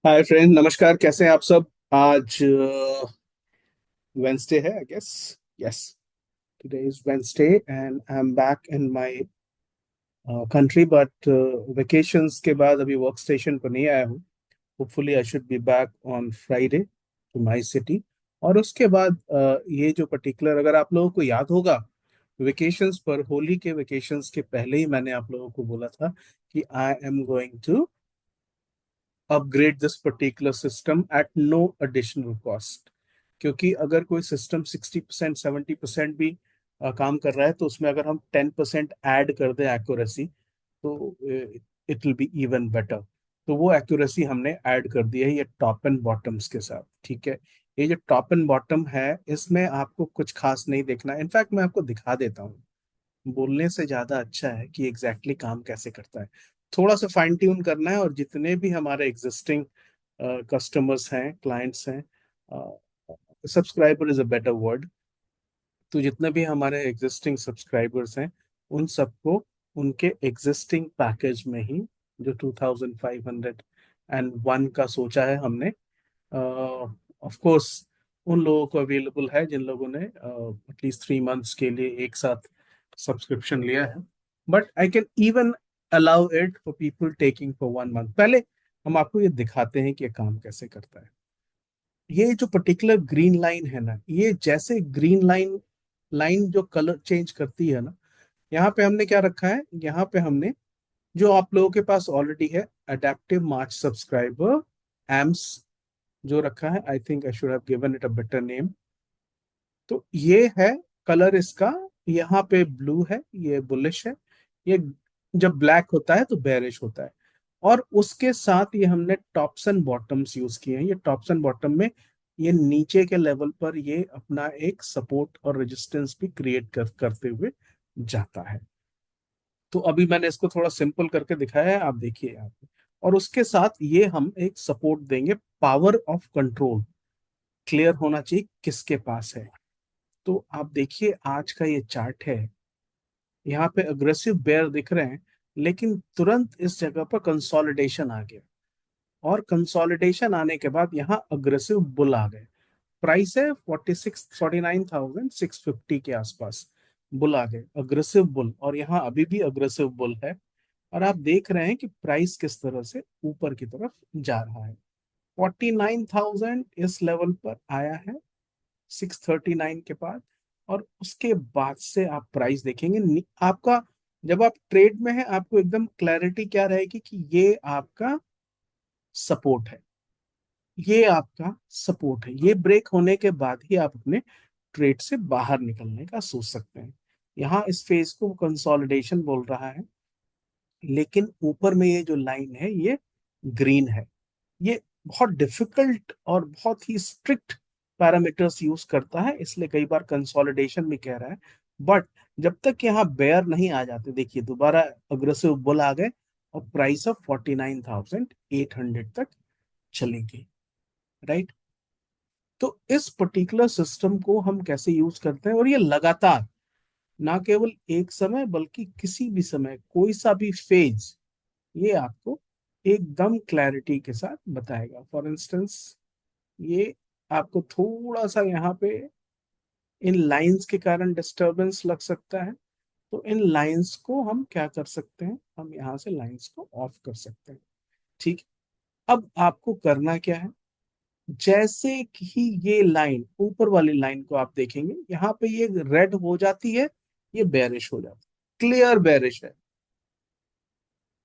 Hi friend, नमस्कार। कैसे हैं आप सब? आज वेंसडे है, I guess. Yes, today is Wednesday and I am back in my country, but vacations के बाद अभी वर्क स्टेशन पर नहीं आया हूँ। Hopefully I should be back on Friday to my city. और उसके बाद ये जो पर्टिकुलर, अगर आप लोगों को याद होगा, वेकेशंस पर, होली के वेकेशंस के पहले ही मैंने आप लोगों को बोला था कि I am going to upgrade this particular system at no additional cost. क्योंकि अगर कोई सिस्टम 60% 70% भी काम कर रहा है, तो उसमें अगर हम 10% ऐड कर दें एक्यूरेसी, तो it will be even better. तो वो एक्यूरेसी हमने ऐड कर दी है ये टॉप एंड बॉटम्स के साथ। ठीक है, ये जो टॉप एंड बॉटम है, इसमें आपको कुछ खास नहीं देखना। इनफैक्ट मैं आपको दिखा देता हूँ, बोलने से ज्यादा अच्छा है कि एग्जैक्टली काम कैसे करता है। थोड़ा सा फाइन ट्यून करना है, और जितने भी हमारे एग्जिस्टिंग कस्टमर्स हैं, क्लाइंट्स हैं, subscriber is a better word. तो जितने भी हमारे एग्जिस्टिंग सब्सक्राइबर्स हैं, उन सबको उनके एग्जिस्टिंग पैकेज में ही, जो 2501 का सोचा है हमने, ऑफ कोर्स उन लोगों को अवेलेबल है जिन लोगों ने एटलीस्ट 3 मंथ्स के लिए एक साथ सब्सक्रिप्शन लिया है। But I can even allow it for people taking for 1 month. पहले हम आपको ये दिखाते हैं कि ये काम कैसे करता है। ये जो पर्टिकुलर ग्रीन लाइन है ना, ये जैसे ग्रीन लाइन लाइन जो कलर चेंज करती है ना, यहाँ पे हमने क्या रखा है, यहाँ पे हमने जो आप लोगों के पास ऑलरेडी है, अडेप्टिव मार्च सब्सक्राइबर एम्स जो रखा है। I think I should have given it a better name. तो ये है कलर इसका। यहाँ पे ब्लू है, ये बुलिश है। ये जब ब्लैक होता है तो बेरिश होता है। और उसके साथ ये हमने टॉप्स एंड बॉटम्स यूज किए हैं। ये टॉप्स एंड बॉटम में ये नीचे के लेवल पर ये अपना एक सपोर्ट और रेजिस्टेंस भी क्रिएट करते हुए जाता है। तो अभी मैंने इसको थोड़ा सिंपल करके दिखाया है, आप देखिए यहाँ पे। और उसके साथ ये हम एक सपोर्ट देंगे, पावर ऑफ कंट्रोल क्लियर होना चाहिए किसके पास है। तो आप देखिए आज का ये चार्ट है, यहाँ पे अग्रेसिव बेयर दिख रहे हैं, लेकिन तुरंत इस जगह पर कंसोलिडेशन आ गया। और कंसोलिडेशन आने के बाद यहाँ अग्रेसिव बुल आ गए। प्राइस है 49,650 के आसपास। बुल आ गए, अग्रेसिव बुल, और यहाँ अभी भी अग्रेसिव बुल है। और आप देख रहे हैं कि प्राइस किस तरह से ऊपर की तरफ जा रहा है। 49,000 इस लेवल पर आया है 639 के बाद। और उसके बाद से आप प्राइस देखेंगे, आपका जब आप ट्रेड में है, आपको एकदम क्लैरिटी क्या रहेगी कि ये आपका सपोर्ट है, ये आपका सपोर्ट है। ये ब्रेक होने के बाद ही आप अपने ट्रेड से बाहर निकलने का सोच सकते हैं। यहाँ इस फेज को कंसोलिडेशन बोल रहा है, लेकिन ऊपर में ये जो लाइन है ये ग्रीन है। ये बहुत डिफिकल्ट और बहुत ही स्ट्रिक्ट पैरामीटर्स यूज करता है, इसलिए कई बार कंसोलिडेशन भी कह रहा है। बट जब तक यहाँ बेयर नहीं आ जाते, देखिए दोबारा अग्रेसिव बुल आ गए, और प्राइस ऑफ 49,800 तक चली गई। राइट। तो इस पर्टिकुलर सिस्टम को हम कैसे यूज करते हैं, और ये लगातार, ना केवल एक समय बल्कि किसी भी समय, कोई सा भी फेज, ये आपको एकदम क्लैरिटी के साथ बताएगा। फॉर इंस्टेंस, ये आपको थोड़ा सा यहाँ पे इन लाइंस के कारण डिस्टरबेंस लग सकता है। तो इन लाइंस को हम क्या कर सकते हैं, हम यहाँ से लाइंस को ऑफ कर सकते हैं। ठीक है, अब आपको करना क्या है, जैसे कि ये लाइन, ऊपर वाली लाइन को आप देखेंगे, यहाँ पे ये रेड हो जाती है, ये बेरिश हो जाती है, क्लियर बेरिश है।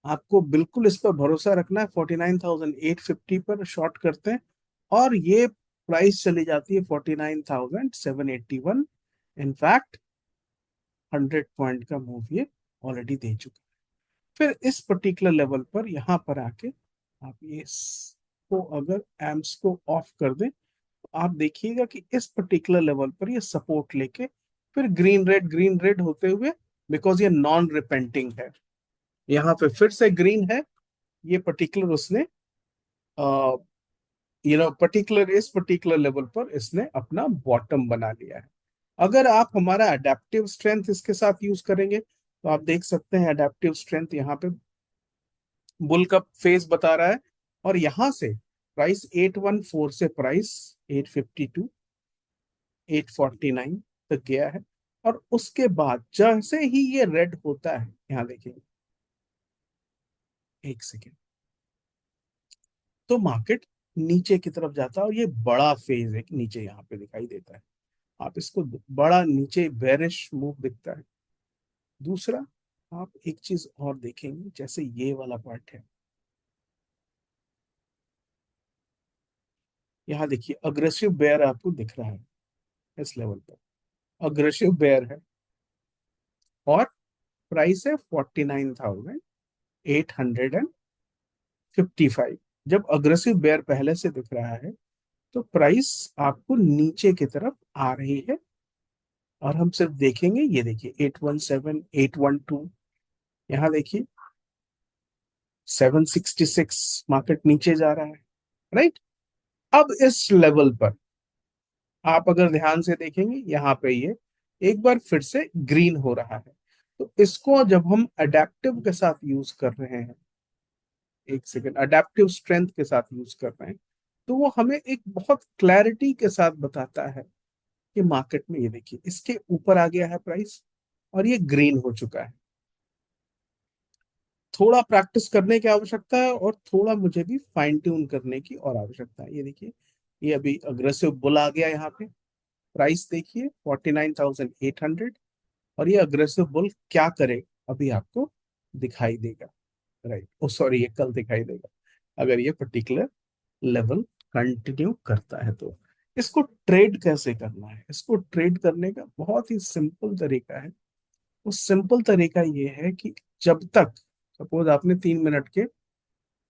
आपको बिल्कुल इस पर भरोसा रखना है। 49,850 पर शॉर्ट करते हैं, और ये प्राइस चली जाती है 49,781। इनफैक्ट 100 पॉइंट का मूव ये ऑलरेडी दे चुका है। फिर इस पर्टिकुलर लेवल पर यहाँ पर आके आप ये को अगर एम्प्स को ऑफ कर दें, तो आप देखिएगा कि इस पर्टिकुलर लेवल पर ये सपोर्ट लेके फिर ग्रीन रेड होते हुए, बिकॉज ये नॉन रिपेंटिंग है, यहाँ पे फिर से ग्रीन है। ये पर्टिकुलर उसने पर्टिकुलर इस पर्टिकुलर लेवल पर इसने अपना बॉटम बना लिया है। अगर आप हमारा अडेप्टिव स्ट्रेंथ इसके साथ यूज करेंगे, तो आप देख सकते हैं अडेप्टिव स्ट्रेंथ यहाँ पे बुल का फेस बता रहा है। और यहां से प्राइस 814 से प्राइस 852, 849 तक गया है। और उसके बाद जैसे ही ये रेड होता है, यहां देखिए, एक सेकेंड, तो मार्केट नीचे की तरफ जाता है, और ये बड़ा फेज एक नीचे यहाँ पे दिखाई देता है। आप इसको बड़ा नीचे बेरिश मूव दिखता है। दूसरा, आप एक चीज और देखेंगे, जैसे ये वाला पार्ट है, यहाँ देखिए अग्रेसिव बेयर आपको दिख रहा है इस लेवल पर, अग्रेसिव बेयर है। और प्राइस है 49,855। जब अग्रेसिव बेयर पहले से दिख रहा है, तो प्राइस आपको नीचे की तरफ आ रही है। और हम सिर्फ देखेंगे, ये देखिए 817, 812, यहाँ देखिए 766, मार्केट नीचे जा रहा है, राइट। अब इस लेवल पर आप अगर ध्यान से देखेंगे, यहाँ पे ये एक बार फिर से ग्रीन हो रहा है। तो इसको जब हम अडेप्टिव के साथ यूज कर रहे हैं, एक सेकेंड, अडेप्टिव स्ट्रेंथ के साथ यूज कर रहे हैं, तो वो हमें एक बहुत क्लैरिटी के साथ बताता है कि मार्केट में, ये देखिए इसके ऊपर आ गया है प्राइस, और ये ग्रीन हो चुका है। थोड़ा प्रैक्टिस करने की आवश्यकता है, और थोड़ा मुझे भी फाइन ट्यून करने की और आवश्यकता है। ये देखिए, ये अभी अग्रेसिव बुल आ गया यहाँ पे। प्राइस देखिए 49,800, और ये अग्रेसिव बुल क्या करे अभी आपको दिखाई देगा, राइट। ओ सॉरी, ये कल दिखाई देगा अगर ये पर्टिकुलर लेवल कंटिन्यू करता है तो। इसको ट्रेड कैसे करना है? इसको ट्रेड करने का बहुत ही सिंपल तरीका है। वो सिंपल तरीका ये है कि जब तक, सपोज आपने 3 मिनट के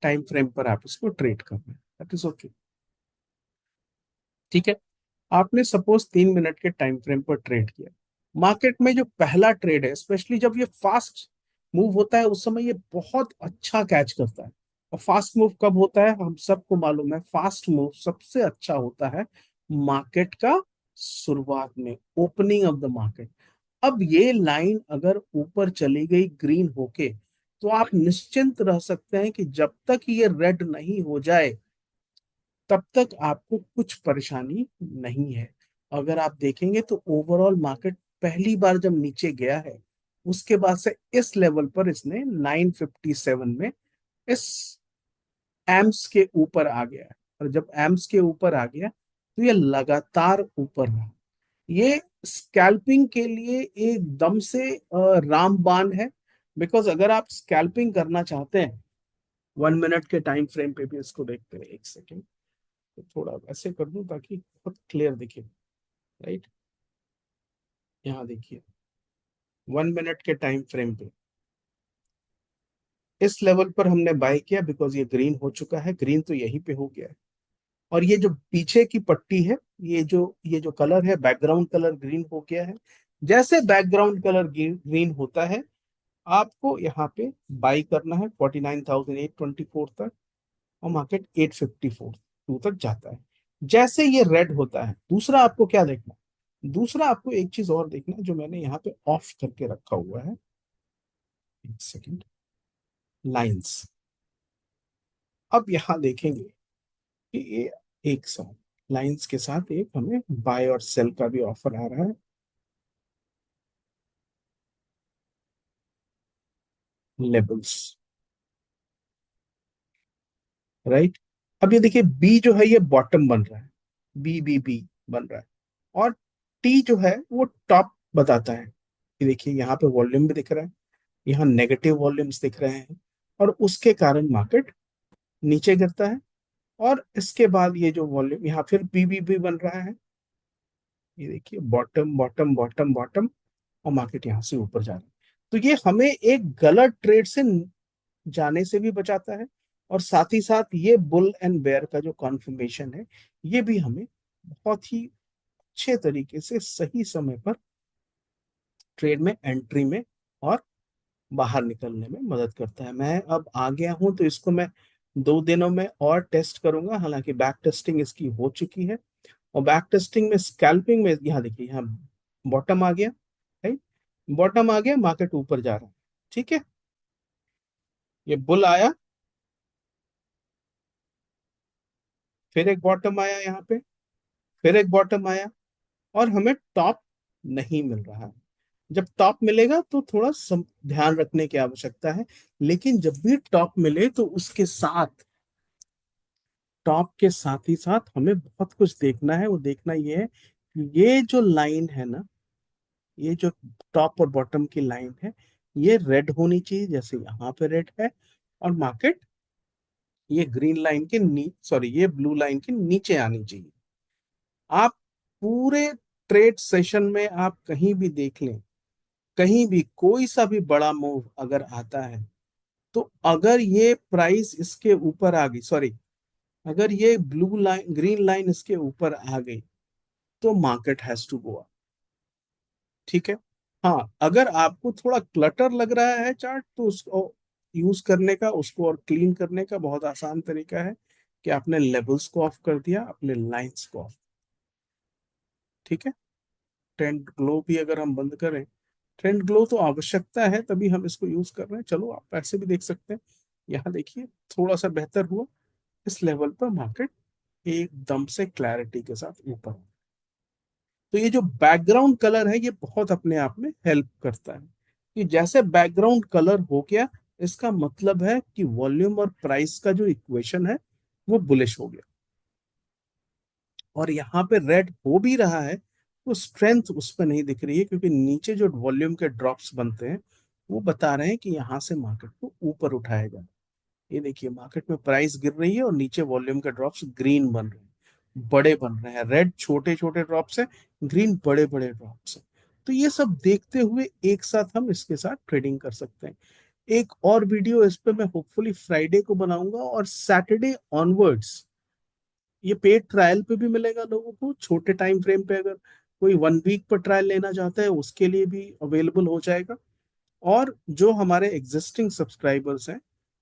टाइम फ्रेम पर आप इसको ट्रेड करना है, दैट इज ओके, ठीक है। आपने सपोज 3 मिनट के टाइम फ्रेम पर ट्रेड किया, मार्केट में जो पहला ट्रेड है, स्पेशली जब ये फास्ट मूव होता है, उस समय ये बहुत अच्छा कैच करता है। और फास्ट मूव कब होता है, हम सबको मालूम है, फास्ट मूव सबसे अच्छा होता है मार्केट का शुरुआत में, ओपनिंग ऑफ द मार्केट। अब ये लाइन अगर ऊपर चली गई ग्रीन होके, तो आप निश्चिंत रह सकते हैं कि जब तक ये रेड नहीं हो जाए, तब तक आपको कुछ परेशानी नहीं है। अगर आप देखेंगे तो ओवरऑल मार्केट पहली बार जब नीचे गया है, उसके बाद से इस लेवल पर इसने 957 में इस एम्स के ऊपर आ गया है। और जब एम्स के ऊपर आ गया, तो ये लगातार ऊपर रहा। ये स्कैल्पिंग के लिए एकदम से रामबाण है। बिकॉज अगर आप स्कैल्पिंग करना चाहते हैं, 1 मिनट के टाइम फ्रेम पे भी इसको देखते हैं, एक सेकेंड, तो थोड़ा वैसे कर दूं ताकि बहुत क्लियर दिखे, राइट। यहाँ देखिए 1 मिनट के टाइम फ्रेम पे इस लेवल पर हमने बाय किया, बिकॉज ये ग्रीन हो चुका है, ग्रीन तो यहीं पे हो गया है। और ये जो पीछे की पट्टी है, ये जो कलर है, बैकग्राउंड कलर ग्रीन हो गया है। जैसे बैकग्राउंड कलर ग्रीन होता है, आपको यहाँ पे बाई करना है 49,824 तक, और मार्केट 854 तक जाता है। जैसे ये रेड होता है, दूसरा आपको क्या देखना है? दूसरा आपको एक चीज और देखना है, जो मैंने यहाँ पे ऑफ करके रखा हुआ है, एक सेकेंड, लाइंस। अब यहाँ देखेंगे कि ये एक साथ लाइंस के साथ एक हमें बाय और सेल का भी ऑफर आ रहा है, लेवल्स, राइट। अब ये देखिए, बी जो है ये बॉटम बन रहा है, बी बन रहा है। और टी जो है वो टॉप बताता है। ये देखिए, यहाँ पे वॉल्यूम भी दिख रहा है, यहाँ नेगेटिव वॉल्यूम्स दिख रहे हैं, और उसके कारण मार्केट नीचे गिरता है। और इसके बाद ये जो वॉल्यूम, यहाँ फिर बी बन रहा है, ये देखिए बॉटम बॉटम बॉटम बॉटम, और मार्केट यहाँ से ऊपर जा रहा है। तो ये हमें एक गलत ट्रेड से जाने से भी बचाता है, और साथ ही साथ ये बुल एंड बेयर का जो कॉन्फर्मेशन है, ये भी हमें बहुत ही अच्छे तरीके से सही समय पर ट्रेड में एंट्री में और बाहर निकलने में मदद करता है। मैं अब आ गया हूं, तो इसको मैं 2 दिनों में और टेस्ट करूंगा। हालांकि बैक टेस्टिंग इसकी हो चुकी है, और बैक टेस्टिंग में स्कैल्पिंग में, यहाँ देखिए, यहाँ बॉटम आ गया, राइट, बॉटम आ गया, मार्केट ऊपर जा रहा है, ठीक है। ये बुल आया, फिर एक बॉटम आया यहाँ पे, फिर एक बॉटम आया, और हमें टॉप नहीं मिल रहा है। जब टॉप मिलेगा तो थोड़ा ध्यान रखने की आवश्यकता है। लेकिन जब भी टॉप मिले तो उसके साथ, टॉप के साथ ही साथ हमें बहुत कुछ देखना है। वो देखना ये है कि ये जो लाइन है ना, ये जो टॉप और बॉटम की लाइन है, ये रेड होनी चाहिए जैसे यहाँ पे रेड है। और मार्केट ये ग्रीन लाइन के सॉरी, ये ब्लू लाइन के नीचे आनी चाहिए। आप पूरे ट्रेड सेशन में आप कहीं भी देख लें, कहीं भी कोई सा भी बड़ा मूव अगर आता है, तो अगर ये प्राइस इसके ऊपर आ गई, सॉरी, अगर ये ब्लू लाइन ग्रीन लाइन इसके ऊपर आ गई, तो market has to go up. ठीक है। हाँ, अगर आपको थोड़ा क्लटर लग रहा है चार्ट, तो उसको यूज करने का, उसको और क्लीन करने का बहुत आसान तरीका है कि आपने लेवल्स को ऑफ कर दिया, अपने लाइंस को ऑफ। ठीक है। ट्रेंड ग्लो भी अगर हम बंद करें, ट्रेंड ग्लो तो आवश्यकता है तभी हम इसको यूज कर रहे हैं। चलो आप ऐसे भी देख सकते हैं। यहाँ देखिए, थोड़ा सा बेहतर हुआ। इस लेवल पर मार्केट एकदम से क्लैरिटी के साथ ऊपर है। तो ये जो बैकग्राउंड कलर है, ये बहुत अपने आप में हेल्प करता है कि जैसे बैकग्राउंड कलर हो गया, इसका मतलब है कि वॉल्यूम और प्राइस का जो इक्वेशन है वो बुलिश हो गया। और यहाँ पे रेड हो भी रहा है, तो स्ट्रेंथ उस पर नहीं दिख रही है, क्योंकि नीचे जो वॉल्यूम के ड्रॉप्स बनते हैं वो बता रहे हैं कि यहाँ से मार्केट को ऊपर उठाएगा। ये देखिए, मार्केट में प्राइस गिर रही है और नीचे वॉल्यूम के ड्रॉप्स ग्रीन बन रहे हैं, बड़े बन रहे हैं। रेड छोटे छोटे ड्रॉप्स है, ग्रीन बड़े बड़े ड्रॉप्स है। तो ये सब देखते हुए एक साथ हम इसके साथ ट्रेडिंग कर सकते हैं। एक और वीडियो इस पे मैं होपफुली फ्राइडे को बनाऊंगा, और सैटरडे ऑनवर्ड्स ये पेड ट्रायल पे भी मिलेगा लोगों को। छोटे टाइम फ्रेम पे अगर कोई 1 वीक पर ट्रायल लेना चाहता है, उसके लिए भी अवेलेबल हो जाएगा। और जो हमारे एग्जिस्टिंग सब्सक्राइबर्स हैं,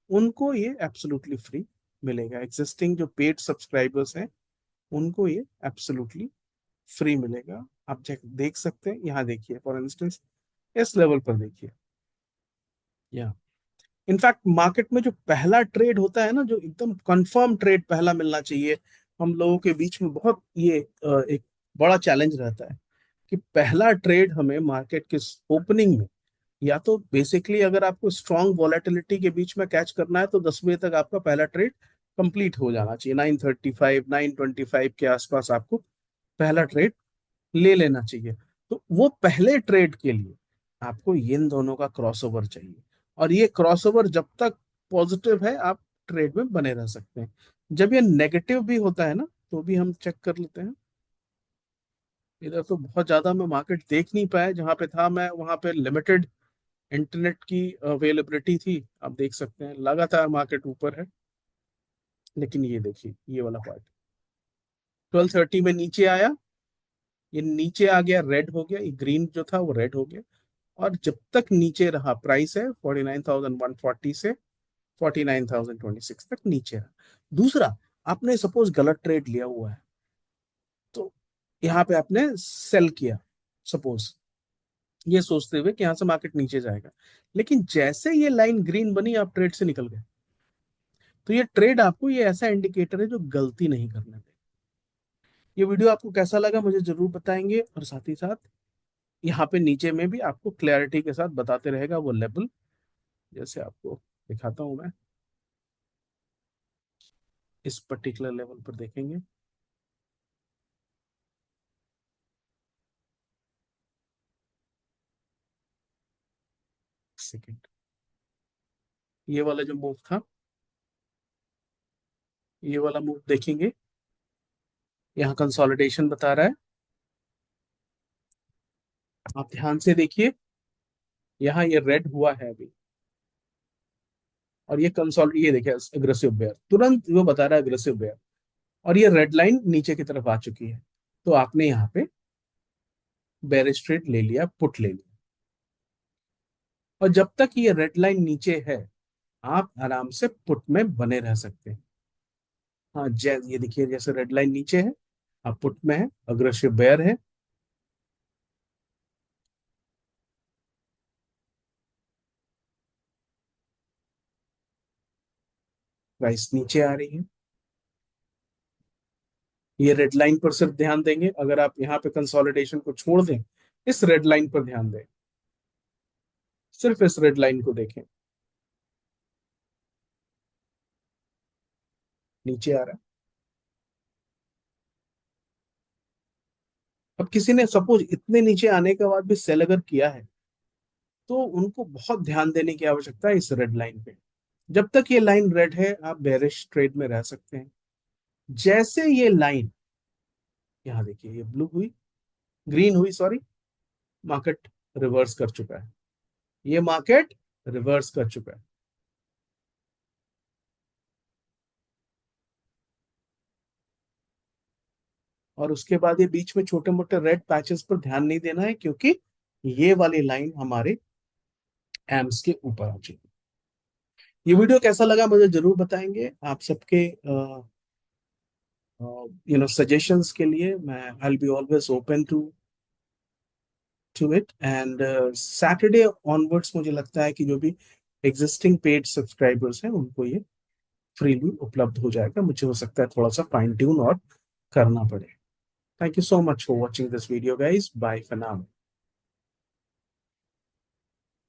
उनको ये एब्सोल्युटली फ्री मिलेगा। एग्जिस्टिंग जो पेड सब्सक्राइबर्स हैं, उनको ये एब्सोल्युटली फ्री मिलेगा। आप देख सकते हैं, यहाँ देखिए फॉर इंस्टेंस, इस लेवल पर देखिए। या इनफैक्ट मार्केट में जो पहला ट्रेड होता है ना, जो एकदम कंफर्म ट्रेड पहला मिलना चाहिए, हम लोगों के बीच में बहुत ये एक बड़ा चैलेंज रहता है कि पहला ट्रेड हमें मार्केट के ओपनिंग में, या तो बेसिकली अगर आपको स्ट्रॉन्ग वॉलेटिलिटी के बीच में कैच करना है, तो 10 बजे तक आपका पहला ट्रेड कंप्लीट हो जाना चाहिए। 9:35 9:25 के आसपास आपको पहला ट्रेड ले लेना चाहिए। तो वो पहले ट्रेड के लिए आपको इन दोनों का क्रॉसओवर चाहिए। और ये क्रॉसओवर जब तक पॉजिटिव है, आप ट्रेड में बने रह सकते हैं। जब ये नेगेटिव भी होता है ना, तो भी हम चेक कर लेते हैं। इधर तो बहुत ज्यादा मैं मार्केट देख नहीं पाया, जहां पे था मैं वहां पे लिमिटेड इंटरनेट की अवेलेबिलिटी थी। आप देख सकते हैं लगातार मार्केट ऊपर है। लेकिन ये देखिए, ये वाला पार्ट 12:30 में नीचे आया, ये नीचे आ गया, रेड हो गया, ये ग्रीन जो था वो रेड हो गया। और जब तक नीचे रहा, प्राइस है 49,140 से 49,026 तक नीचे रहा। दूसरा, आपने सपोज गलत ट्रेड लिया हुआ है, तो यहाँ पे आपने सेल किया सपोज, ये सोचते हुए कि यहाँ से मार्केट नीचे जाएगा। लेकिन जैसे ये लाइन ग्रीन बनी, आप ट्रेड से निकल गए, तो ये ट्रेड आपको, ये ऐसा इंडिकेटर है जो गलती नहीं करने दे। ये वीडियो आपको कैसा लगा मुझे जरूर बताएंगे, और साथ ही साथ यहाँ पे नीचे में भी आपको क्लैरिटी के साथ बताते रहेगा वो लेवल। जैसे आपको दिखाता हूँ मैं, इस पर्टिकुलर लेवल पर देखेंगे। सेकेंड, ये वाला जो मूव था, ये वाला मूव देखेंगे, यहाँ कंसोलिडेशन बता रहा है। आप ध्यान से देखिए, यहाँ ये रेड हुआ है अभी, और ये ये देखिए अग्रेसिव बेयर, तुरंत वो बता रहा है अग्रेसिव बेयर। और ये रेड लाइन नीचे की तरफ आ चुकी है, तो आपने यहाँ पे बेरिश ट्रेड ले लिया, पुट ले लिया। और जब तक ये रेड लाइन नीचे है, आप आराम से पुट में बने रह सकते हैं। हाँ, ये देखिए, जैसे रेड लाइन नीचे है, आप पुट में है, अग्रेसिव बेयर है, प्राइस नीचे आ रही है। ये रेड लाइन पर सिर्फ ध्यान देंगे। अगर आप यहाँ पे कंसोलिडेशन को छोड़ दें, इस रेड लाइन पर ध्यान दें, सिर्फ इस रेड लाइन को देखें, नीचे आ रहा है। अब किसी ने सपोज इतने नीचे आने के बाद भी सेल अगर किया है, तो उनको बहुत ध्यान देने की आवश्यकता है इस रेड लाइन पे। जब तक ये लाइन रेड है, आप बेरिश ट्रेड में रह सकते हैं। जैसे ये लाइन, यहाँ देखिए, ये ब्लू हुई, ग्रीन हुई सॉरी, मार्केट रिवर्स कर चुका है। ये मार्केट रिवर्स कर चुका है। और उसके बाद ये बीच में छोटे मोटे रेड पैचेस पर ध्यान नहीं देना है, क्योंकि ये वाली लाइन हमारे एम्स के ऊपर आ चुकी है। ये वीडियो कैसा लगा मुझे जरूर बताएंगे। आप सबके सजेशंस के लिए मैं I be always open to it. And Saturday onwards मुझे लगता है कि जो भी एग्जिस्टिंग पेड सब्सक्राइबर्स हैं उनको ये फ्रीली उपलब्ध हो जाएगा। मुझे हो सकता है थोड़ा सा फाइन ट्यून और करना पड़े। Thank you so much for watching this video guys, bye for now.